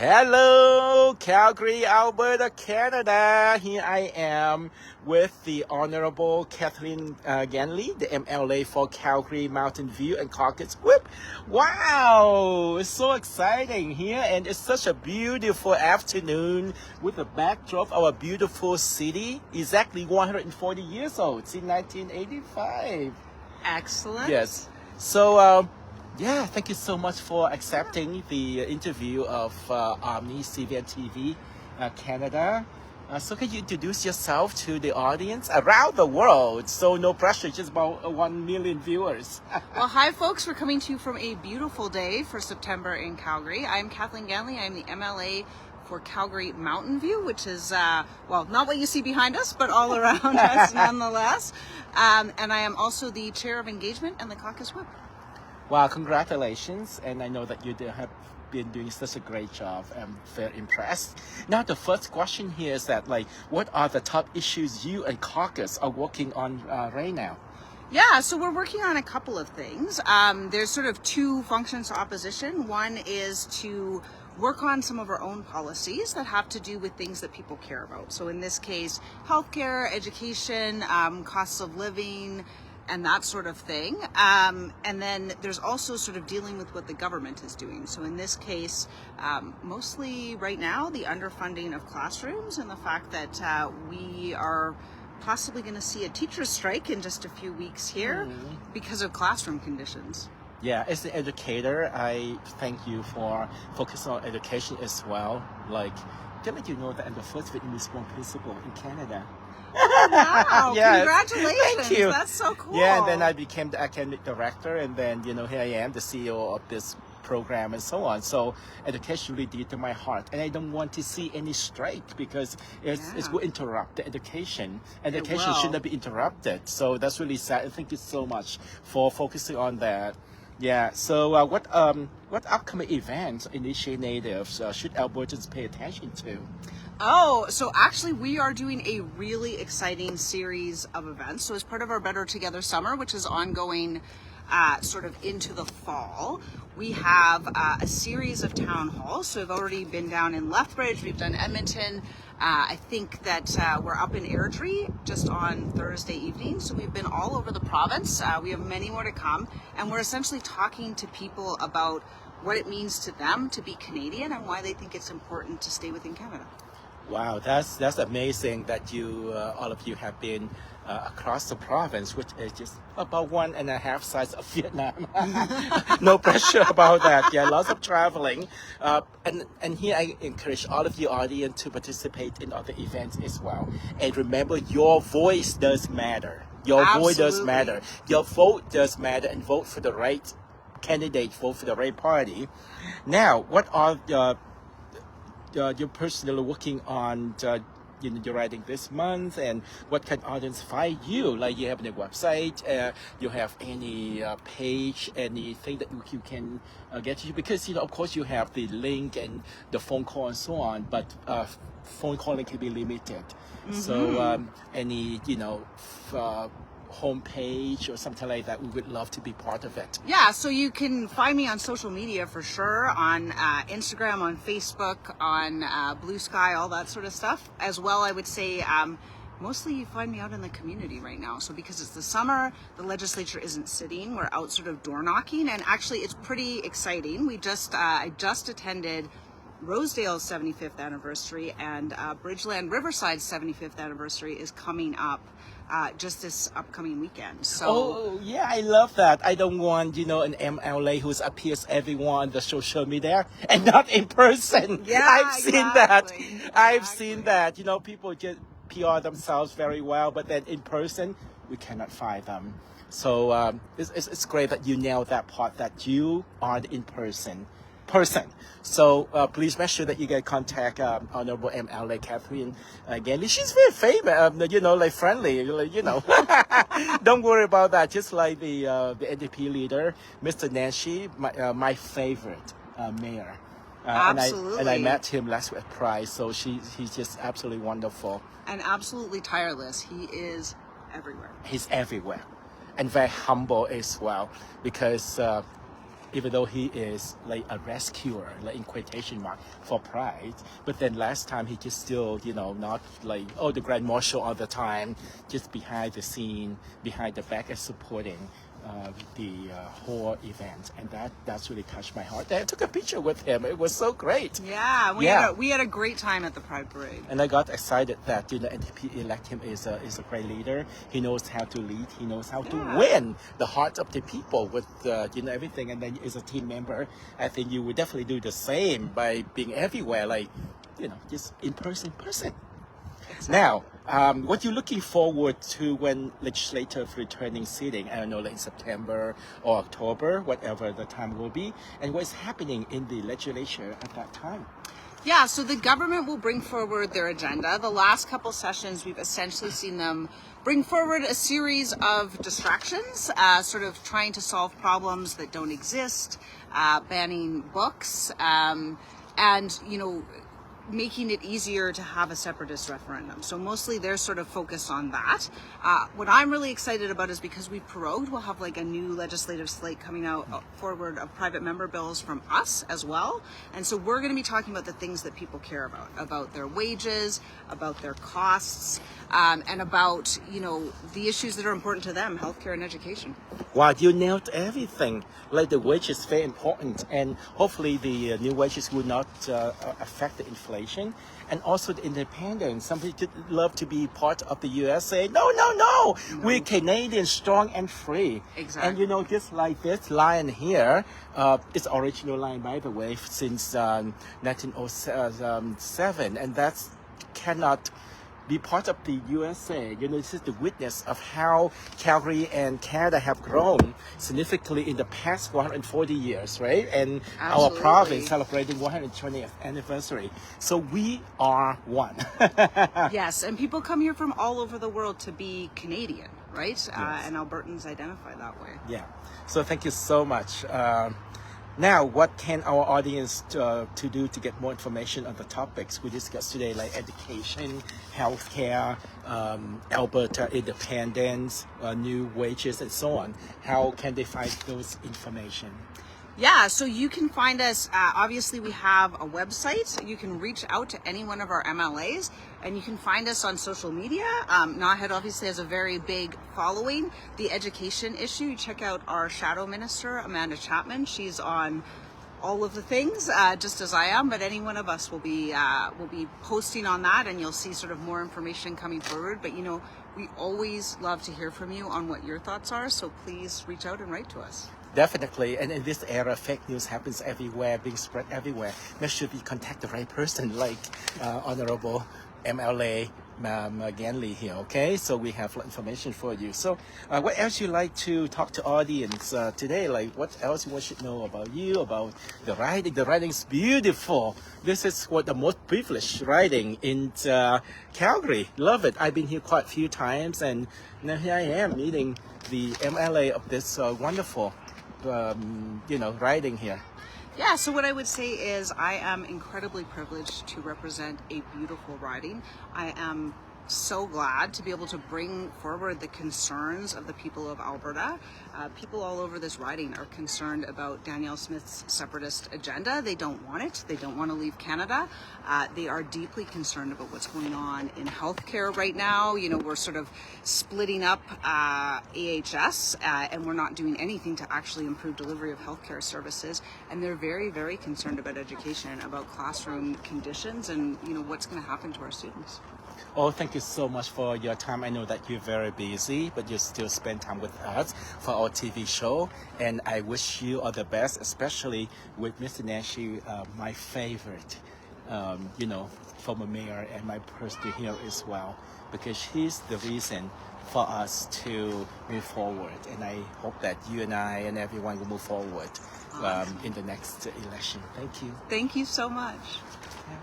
Hello, Calgary, Alberta, Canada. Here I am with the Honorable Kathleen Ganley, the MLA for Calgary, Mountain View and Caucus Whip. Wow, it's so exciting here, and it's such a beautiful afternoon with the backdrop of a beautiful city, exactly 140 years old, since 1985. Excellent. Yes. So, yeah, thank you so much for accepting the interview of Omni CVNTV Canada. So can you introduce yourself to the audience around the world? So no pressure, just about 1 million viewers. Well, hi folks, we're coming to you from a beautiful day for September in Calgary. I'm Kathleen Ganley, I'm the MLA for Calgary Mountain View, which is, well, not what you see behind us, but all around us nonetheless. And I am also the Chair of Engagement and the Caucus Whip. Wow, congratulations. And I know that you have been doing such a great job. I'm very impressed. Now, the first question here is that, what are the top issues you and caucus are working on right now? Yeah, so we're working on a couple of things. There's sort of two functions to opposition. One is to work on some of our own policies that have to do with things that people care about. So in this case, healthcare, education, costs of living, and that sort of thing. And then there's also sort of dealing with what the government is doing. So in this case, mostly right now, the underfunding of classrooms and the fact that we are possibly going to see a teacher's strike in just a few weeks here because of classroom conditions. Yeah, as an educator, I thank you for focusing on education as well. To let you know that I'm the first Vietnamese-born principal in Canada. Wow, yes. Congratulations. Thank you. That's so cool. Yeah, and then I became the academic director, and then, here I am, the CEO of this program and so on. So education really dear to my heart, and I don't want to see any strike because it will interrupt the education. Education should not be interrupted. So that's really sad, and thank you so much for focusing on that. Yeah, so what upcoming events, initiatives should Albertans pay attention to? Oh, so actually we are doing a really exciting series of events. So as part of our Better Together Summer, which is ongoing sort of into the fall, we have a series of town halls. So we've already been down in Lethbridge, we've done Edmonton. I think that we're up in Airdrie just on Thursday evening. So we've been all over the province. We have many more to come. And we're essentially talking to people about what it means to them to be Canadian and why they think it's important to stay within Canada. Wow, that's amazing that you all of you have been across the province, which is just about 1.5 size of Vietnam. No pressure about that. Yeah, lots of traveling, and here I encourage all of your audience to participate in other events as well. And remember, your voice does matter. Your voice does matter. Your vote does matter, and vote for the right candidate. Vote for the right party. Now, what are you're personally working on, you're writing this month, and what can audience find you? Like, you have any website, you have any page, anything that you can get to? Because, of course, you have the link and the phone call and so on, but phone calling can be limited. So any, homepage or something like that, we would love to be part of it. Yeah, so you can find me on social media for sure, on Instagram, on Facebook, on Blue Sky, all that sort of stuff. As well, I would say mostly you find me out in the community right now. So because it's the summer, the legislature isn't sitting, we're out sort of door knocking, and actually it's pretty exciting. I just attended Rosedale's 75th anniversary, and Bridgeland Riverside's 75th anniversary is coming up just this upcoming weekend. So, oh yeah, I love that. I don't want an MLA who appears everyone on the social media and not in person. Yeah, I've seen that. Exactly. I've seen that. People just PR themselves very well, but then in person we cannot find them. So it's great that you nailed that part, that you are the in-person person. So please make sure that you get contact Honorable MLA Kathleen Ganley. She's very famous, friendly, Don't worry about that. Just like the NDP leader, Mr. Nancy, my favorite mayor. Absolutely. And I met him last week at Pride, so he's just absolutely wonderful. And absolutely tireless. He is everywhere. He's everywhere. And very humble as well, because even though he is like a rescuer, like in quotation mark, for Pride. But then last time he just still, not like, the Grand Marshal all the time, just behind the scene, behind the back and supporting the whole event. And that's really touched my heart. And I took a picture with him. It was so great. Yeah, we had a great time at the Pride Parade. And I got excited that NDP elect him is a great leader. He knows how to lead. He knows how to win the hearts of the people with everything. And then as a team member, I think you would definitely do the same by being everywhere, like just in person. Exactly. Now, what you're looking forward to when legislators returning sitting, I don't know, like in September or October, whatever the time will be, and what's happening in the legislature at that time? Yeah, so the government will bring forward their agenda. The last couple sessions, we've essentially seen them bring forward a series of distractions, sort of trying to solve problems that don't exist, banning books, and, making it easier to have a separatist referendum. So mostly they're sort of focused on that. What I'm really excited about is because we prorogued, we'll have like a new legislative slate coming out forward of private member bills from us as well. And so we're going to be talking about the things that people care about their wages, about their costs, and about, the issues that are important to them, healthcare and education. Wow, you nailed everything. Like the wage is very important, and hopefully the new wages will not affect the inflation. And also the independence. Some people love to be part of the USA. No. We're Canadians, strong and free. Exactly. And just like this line here, it's original line, by the way, since 1907, and that's cannot be part of the USA. This is the witness of how Calgary and Canada have grown significantly in the past 140 years, right? And Absolutely. Our province celebrating 120th anniversary. So we are one. Yes, and people come here from all over the world to be Canadian, right? Yes. And Albertans identify that way. Yeah. So thank you so much. Now, what can our audience to do to get more information on the topics we discussed today, like education, healthcare, Alberta independence, new wages, and so on? How can they find those information? Yeah, so you can find us, obviously we have a website. You can reach out to any one of our MLAs, and you can find us on social media. Nahead obviously has a very big following. The education issue, you check out our shadow minister, Amanda Chapman. She's on all of the things, just as I am, but any one of us will be posting on that, and you'll see sort of more information coming forward. But we always love to hear from you on what your thoughts are, so please reach out and write to us. Definitely, and in this era, fake news happens everywhere, being spread everywhere. Make sure we contact the right person, like Honorable MLA Ganley here, okay? So we have information for you. So what else you like to talk to audience today? Like what else you want to know about you, about the riding? The riding's beautiful. This is what the most privileged riding in Calgary. Love it. I've been here quite a few times, and now here I am meeting the MLA of this wonderful riding here. Yeah, so what I would say is I am incredibly privileged to represent a beautiful riding. I am so glad to be able to bring forward the concerns of the people of Alberta. People all over this riding are concerned about Danielle Smith's separatist agenda. They don't want it. They don't want to leave Canada. They are deeply concerned about what's going on in healthcare right now. We're sort of splitting up AHS, and we're not doing anything to actually improve delivery of healthcare services. And they're very, very concerned about education, about classroom conditions, and what's going to happen to our students. Oh, thank you so much for your time. I know that you're very busy, but you still spend time with us for our TV show. And I wish you all the best, especially with Mr. Nashi, my favorite, former mayor and my person here as well, because he's the reason for us to move forward. And I hope that you and I and everyone will move forward in the next election. Thank you. Thank you so much. Yeah.